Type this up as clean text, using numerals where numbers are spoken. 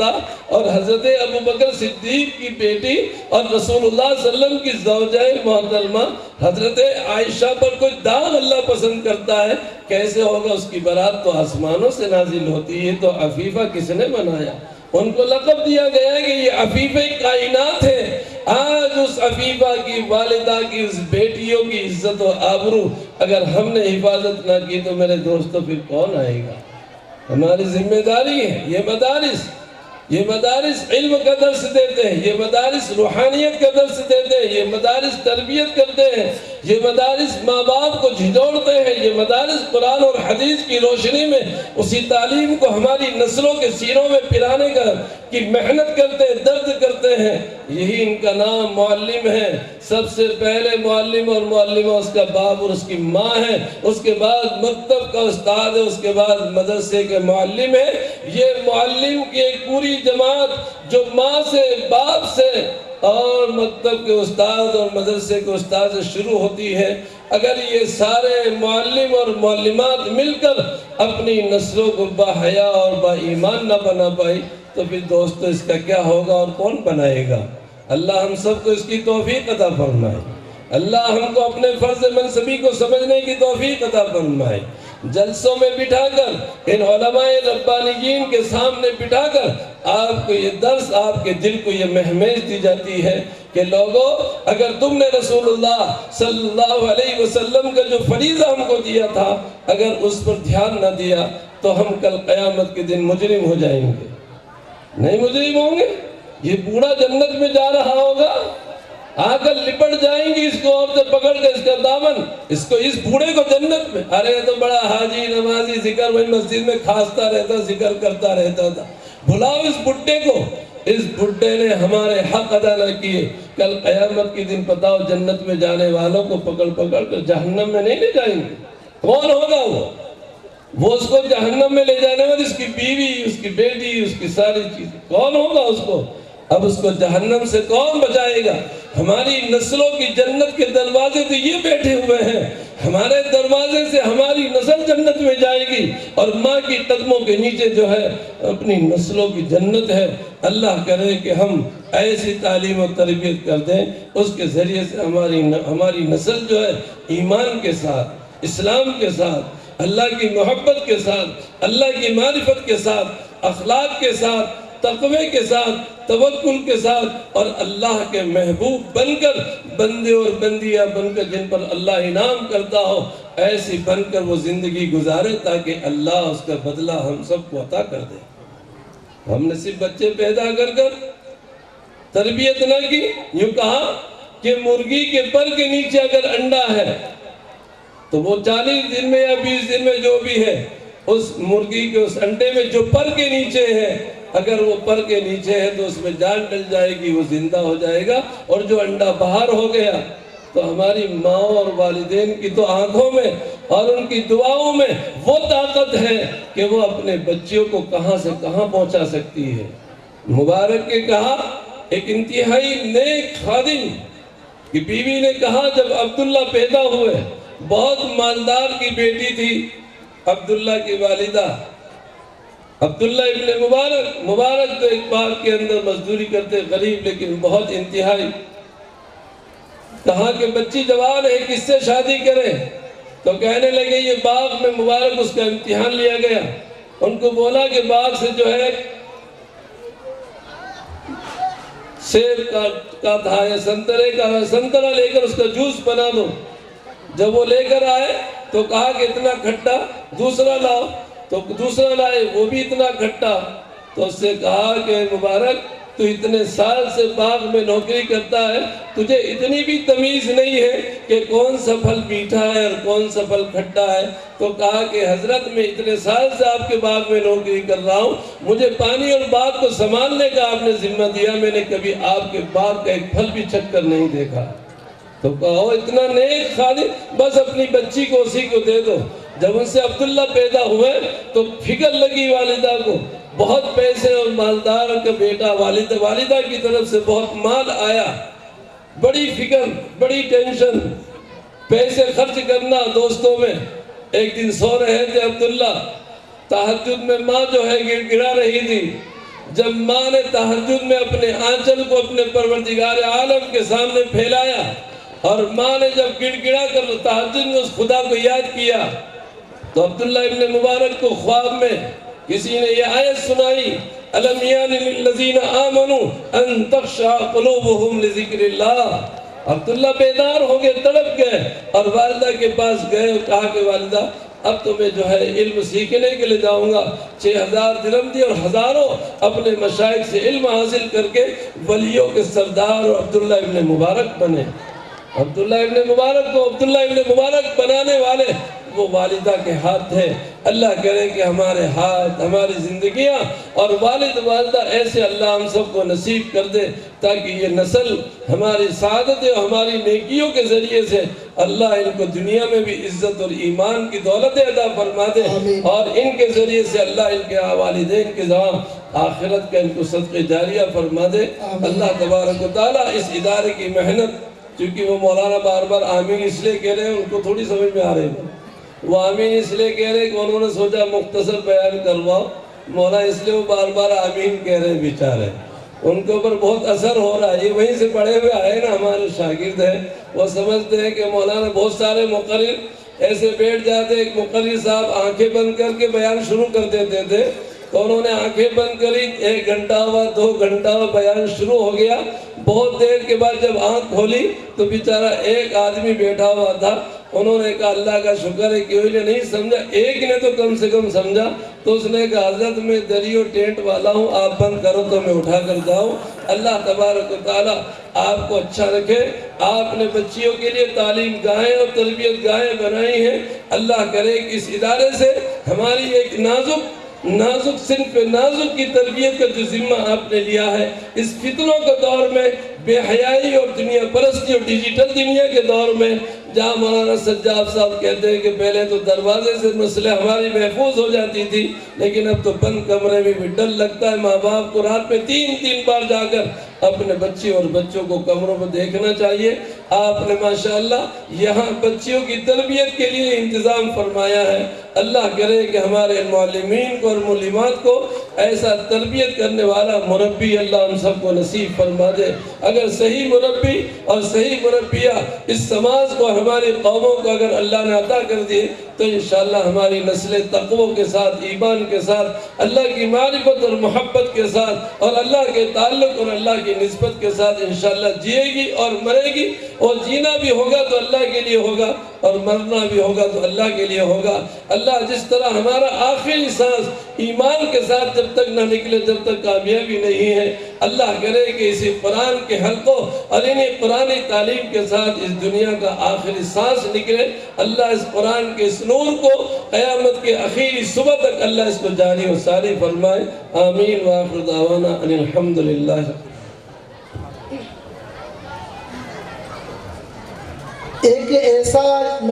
اور حضرت ابو بکر صدیق کی بیٹی اور رسول اللہ صلی اللہ علیہ وسلم کی زوجہ محترمہ حضرت عائشہ پر کوئی داغ اللہ پسند کرتا ہے، کیسے ہوگا؟ اس کی برات تو آسمانوں سے نازل ہوتی ہے۔ تو عفیفہ کس نے بنایا؟ ان کو لقب دیا گیا ہے کہ یہ عفیفہ کائنات ہے۔ آج اس عفیفہ کی والدہ کی اس بیٹیوں کی عزت و آبرو اگر ہم نے حفاظت نہ کی تو میرے دوستو پھر کون آئے گا؟ ہماری ذمہ داری ہے۔ یہ مدارس علم کا درس دیتے ہیں، یہ مدارس روحانیت کا درس دیتے ہیں، یہ مدارس تربیت کرتے ہیں، یہ مدارس ماں باپ کو جھنجھوڑتے ہیں، یہ مدارس قرآن اور حدیث کی روشنی میں اسی تعلیم کو ہماری نسلوں کے سینوں میں پلانے کی محنت کرتے ہیں، درد کرتے ہیں۔ یہی ان کا نام معلم ہے۔ سب سے پہلے معلم اور معلمہ اس کا باپ اور اس کی ماں ہے، اس کے بعد مکتب کا استاد ہے، اس کے بعد مدرسے کے معلم ہے۔ یہ معلم کی ایک پوری جماعت جو ماں سے، باپ سے اور مکتب کے استاد اور مدرسے کے استاد سے شروع ہوتی ہے، اگر یہ سارے معلم اور معلمات مل کر اپنی نسلوں کو باحیا اور با ایمان نہ بنا پائی تو پھر دوستو اس کا کیا ہوگا اور کون بنائے گا؟ اللہ ہم سب کو اس کی توفیق عطا فرمائے۔ اللہ ہم کو اپنے فرض منصبی کو سمجھنے کی توفیق عطا فرمائے۔ جلسوں میں بٹھا کر، ان علماء ربانیین کے سامنے بٹھا کر آپ کو یہ درس، آپ کے دل کو یہ مہمیز دی جاتی ہے کہ لوگوں، اگر تم نے رسول اللہ صلی اللہ علیہ وسلم کا جو فریضہ ہم کو دیا تھا اگر اس پر دھیان نہ دیا تو ہم کل قیامت کے دن مجرم ہو جائیں گے۔ نہیں مجرم ہوں گے؟ یہ بوڑھا جنت میں جا رہا ہوگا، آ کر لپٹ جائیں گی اس کو اور سے پکڑ کے اس کا دامن، اس بوڑھے کو جنت میں۔ ارے تو بڑا حاجی نمازی ذکر وہی مسجد میں کھانستا رہتا، ذکر کرتا رہتا تھا۔ بھلاؤ اس بڈھے کو، اس بڈھے نے ہمارے حق ادا نہ کیے، کل قیامت کے دن پتاؤ جنت میں جانے والوں کو پکڑ پکڑ کر جہنم میں نہیں لے جائیں گے۔ کون ہوگا وہ اس کو جہنم میں لے جانے والی، اس کی بیوی، اس کی بیٹی، اس کی ساری چیزیں، کون ہوگا اس کو؟ اب اس کو جہنم سے کون بچائے گا؟ ہماری نسلوں کی جنت کے دروازے تو یہ بیٹھے ہوئے ہیں، ہمارے دروازے سے ہماری نسل جنت میں جائے گی اور ماں کی قدموں کے نیچے جو ہے اپنی نسلوں کی جنت ہے۔ اللہ کرے کہ ہم ایسی تعلیم و تربیت کر دیں اس کے ذریعے سے ہماری نسل جو ہے ایمان کے ساتھ، اسلام کے ساتھ، اللہ کی محبت کے ساتھ، اللہ کی معرفت کے ساتھ، اخلاق کے ساتھ، تقوی کے ساتھ، توکل کے ساتھ اور اللہ کے محبوب بن کر، بندے اور بندیاں بن کر جن پر اللہ انعام کرتا ہو، ایسی بن کر وہ زندگی گزارے تاکہ اللہ اس کا بدلہ ہم سب کو عطا کر دے۔ ہم نے صرف بچے پیدا کر کر تربیت نہ کی۔ یوں کہا کہ مرغی کے پر کے نیچے اگر انڈا ہے تو وہ 40 دن میں یا 20 دن میں جو بھی ہے، اس مرغی کے اس انڈے میں جو پر کے نیچے ہے، اگر وہ پر کے نیچے ہے تو اس میں جان ڈل جائے گی، وہ زندہ ہو جائے گا۔ اور جو انڈا باہر ہو گیا تو ہماری ماں اور والدین کی تو آنکھوں میں اور ان کی دعاؤں میں وہ طاقت ہے کہ وہ اپنے بچیوں کو کہاں سے کہاں پہنچا سکتی ہے۔ مبارک کے کہا، ایک انتہائی نیک خادم کی بیوی نے کہا جب عبداللہ پیدا ہوئے، بہت مالدار کی بیٹی تھی عبداللہ کی والدہ، عبداللہ ابن مبارک تو ایک باغ کے اندر مزدوری کرتے، غریب لیکن بہت انتہائی۔ کہا کہ بچی جوان ہے، کس سے شادی کرے؟ تو کہنے لگے یہ باغ میں مبارک، اس کا امتحان لیا گیا۔ ان کو بولا کہ باغ سے جو ہے سیب کا تھا یا سنترے کا، سنترا لے کر اس کا جوس بنا دو۔ جب وہ لے کر آئے تو کہا کہ اتنا کھٹا، دوسرا لاؤ، تو دوسرا لائے، وہ بھی اتنا کھٹا۔ تو اس سے کہا کہ مبارک تو اتنے سال سے باغ میں نوکری کرتا ہے، تجھے اتنی بھی تمیز نہیں ہے کہ کون سا پھل میٹھا ہے اور کون سا پھل کھٹا ہے؟ تو کہا کہ حضرت میں اتنے سال سے آپ کے باغ میں نوکری کر رہا ہوں، مجھے پانی اور باغ کو سنبھالنے کا آپ نے ذمہ دیا، میں نے کبھی آپ کے باغ کا ایک پھل بھی چکھ کر نہیں دیکھا۔ تو کہو اتنا نیک خادم، بس اپنی بچی کو اسی کو دے دو۔ جب ان سے عبداللہ پیدا ہوئے تو فکر لگی والدہ کو، بہت پیسے اور مالدار کا بیٹا، والدہ کی طرف سے بہت مال آیا، بڑی فکر، بڑی ٹینشن، پیسے خرچ کرنا دوستوں میں۔ ایک دن سو رہے تھے عبداللہ، تہجد میں ماں جو ہے گڑ گڑا رہی تھی، جب ماں نے تہجد میں اپنے آنچل کو اپنے پروردگار عالم کے سامنے پھیلایا اور ماں نے جب گڑ گڑا کر تہجد میں اس خدا کو یاد کیا تو عبداللہ ابن مبارک کو خواب میں کسی نے یہ آیت سنائی الم یان للذین آمنوا ان تخشع قلوبهم لذکر اللہ۔ عبداللہ بیدار ہو گئے، تڑپ گئے اور والدہ کے پاس گئے اور کہا کہ والدہ اب تو میں جو ہے علم سیکھنے کے لیے جاؤں گا۔ 6000 درہم دی اور ہزاروں اپنے مشائخ سے علم حاصل کر کے ولیوں کے سردار اور عبداللہ ابن مبارک بنے۔ عبداللہ ابن مبارک کو عبداللہ ابن مبارک بنانے والے وہ والدہ کے ہاتھ تھے۔ اللہ کرے کہ ہمارے ہاتھ، ہماری زندگیاں اور والد والدہ ایسے اللہ ہم سب کو نصیب کر دے تاکہ یہ نسل ہماری سعادت اور ہماری نیکیوں کے ذریعے سے اللہ ان کو دنیا میں بھی عزت اور ایمان کی دولت عطا فرما دے اور ان کے ذریعے سے اللہ ان کے والدین کے ذوام آخرت کا ان کو صدقہ جاریہ فرما دے۔ اللہ تبارک و تعالیٰ اس ادارے کی محنت، چونکہ وہ مولانا بار بار آمین اس لیے کہہ رہے ہیں، ان کو تھوڑی سمجھ میں آ رہی ہے، وہ آمین اس لیے کہہ رہے ہیں کہ انہوں نے سوچا مختصر بیان کرواؤ، مولا اس لیے وہ بار بار آمین کہہ رہے ہیں بیچارے، ان کے اوپر بہت اثر ہو رہا ہے۔ یہ وہیں سے پڑھے ہوئے آئے نا، ہمارے شاگرد ہیں، وہ سمجھتے ہیں کہ مولانا بہت سارے مقرر ایسے بیٹھ جاتے، ایک مقرر صاحب آنکھیں بند کر کے بیان شروع کر دیتے تھے، تو انہوں نے آنکھیں بند کری، 1 گھنٹہ ہوا، 2 گھنٹہ ہوا، بیان شروع ہو گیا۔ بہت دیر کے بعد جب آنکھ کھولی تو بیچارہ ایک آدمی بیٹھا ہوا تھا، انہوں نے کہا اللہ کا شکر ہے کہ انہیں نہیں سمجھا، ایک نے تو کم سے کم سمجھا، تو اس نے کہا حضرت میں دری و ٹینٹ والا ہوں، آپ بند کرو تو میں اٹھا کر جاؤں۔ اللہ تبارک و تعالیٰ آپ کو اچھا رکھے، آپ نے بچیوں کے لیے تعلیم گاہیں اور تربیت گاہیں بنائی ہیں، اللہ کرے کہ اس ادارے سے ہماری ایک نازک صنف نازک کی تربیت کا جو ذمہ آپ نے لیا ہے، اس فتنوں کے دور میں، بے حیائی اور دنیا پرستی اور ڈیجیٹل دنیا کے دور میں، جہاں مولانا سجاد صاحب کہتے ہیں کہ پہلے تو دروازے سے مسئلہ ہماری محفوظ ہو جاتی تھی، لیکن اب تو بند کمرے میں بھی ڈر لگتا ہے۔ ماں باپ کو رات میں 3 بار جا کر اپنے بچے اور بچوں کو کمروں میں دیکھنا چاہیے۔ آپ نے ماشاءاللہ یہاں بچیوں کی تربیت کے لیے انتظام فرمایا ہے۔ اللہ کرے کہ ہمارے معلمین کو اور معلمات کو ایسا تربیت کرنے والا مربی اللہ ہم سب کو نصیب فرما دے۔ اگر صحیح مربی اور صحیح مربیہ اس سماج کو، ہماری قوموں کو اگر اللہ نے عطا کر دیے تو انشاءاللہ ہماری نسل تقوی کے ساتھ، ایمان کے ساتھ، اللہ کی معرفت اور محبت کے ساتھ اور اللہ کے تعلق اور اللہ کی نسبت کے ساتھ انشاءاللہ جیے گی اور مرے گی، اور جینا بھی ہوگا تو اللہ کے لیے ہوگا اور مرنا بھی ہوگا تو اللہ کے لیے ہوگا۔ اللہ جس طرح ہمارا آخری سانس ایمان کے ساتھ جب تک نہ نکلے جب تک کامیابی نہیں ہے، اللہ کرے کہ اسی قرآن کے حلقوں اور انہیں قرآنی تعلیم کے ساتھ اس دنیا کا آخری سانس نکلے۔ اللہ اس قرآن کے اس نور کو قیامت کے آخری صبح تک اللہ اس کو جاری و ساری فرمائے۔ آمین وآخر دعوانا ان الحمدللہ۔ ایک ایسا